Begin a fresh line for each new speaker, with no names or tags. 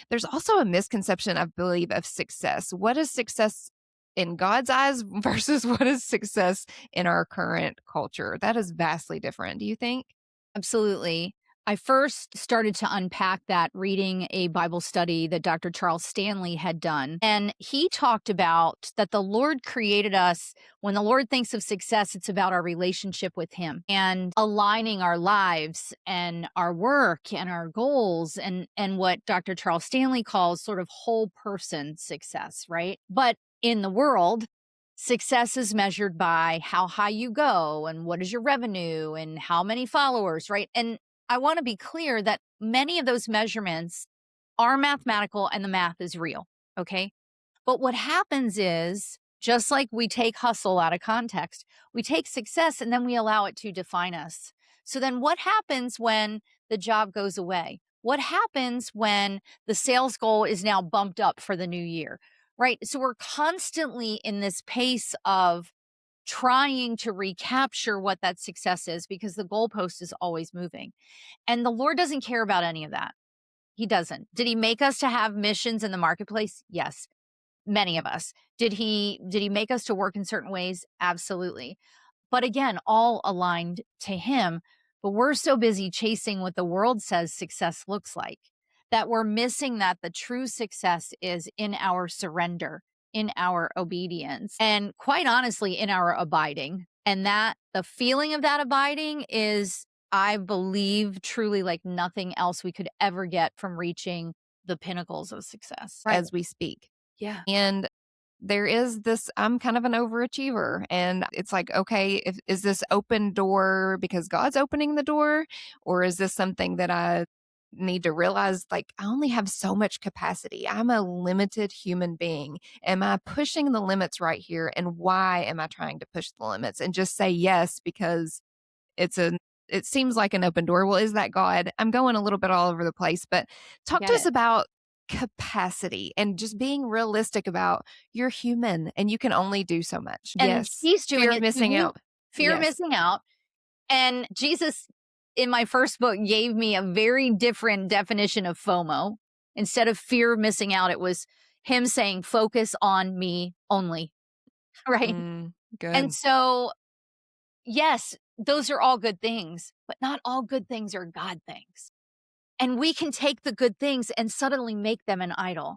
There's also a misconception, I believe, of success. What is success in God's eyes versus what is success in our current culture? That is vastly different. Do you think?
Absolutely. I first started to unpack that reading a Bible study that Dr. Charles Stanley had done. And he talked about that the Lord created us. When the Lord thinks of success, it's about our relationship with Him and aligning our lives and our work and our goals and what Dr. Charles Stanley calls sort of whole person success, right? But in the world, success is measured by how high you go and what is your revenue and how many followers, right? And I want to be clear that many of those measurements are mathematical and the math is real. Okay. But what happens is, just like we take hustle out of context, we take success and then we allow it to define us. So then what happens when the job goes away? What happens when the sales goal is now bumped up for the new year? Right. So we're constantly in this pace of trying to recapture what that success is because the goalpost is always moving. And the Lord doesn't care about any of that. He doesn't. Did he make us to have missions in the marketplace? Yes. Many of us. Did he make us to work in certain ways? Absolutely. But again, all aligned to him. But we're so busy chasing what the world says success looks like that we're missing that the true success is in our surrender, in our obedience, and quite honestly, in our abiding. And that the feeling of that abiding is, I believe, truly like nothing else we could ever get from reaching the pinnacles of success.
Right. As we speak.
Yeah.
And there is this, I'm kind of an overachiever. And it's like, okay, is this open door because God's opening the door? Or is this something that I need to realize, like, I only have so much capacity. I'm a limited human being. Am I pushing the limits right here? And why am I trying to push the limits? And just say yes because it's a it seems like an open door. Well, is that God? I'm going a little bit all over the place, but
I
talk
get
to us
it.
about capacity and just being realistic about you're human and you can only do so much.
And
Yes.
he's doing
Fear of
it to
missing
you.
out.
Fear of
Yes.
missing out. And Jesus, in my first book, gave me a very different definition of FOMO. Instead of fear of missing out, it was him saying, focus on me only. Right. And
Good.
so, yes, those are all good things, but not all good things are God things. And we can take the good things and suddenly make them an idol.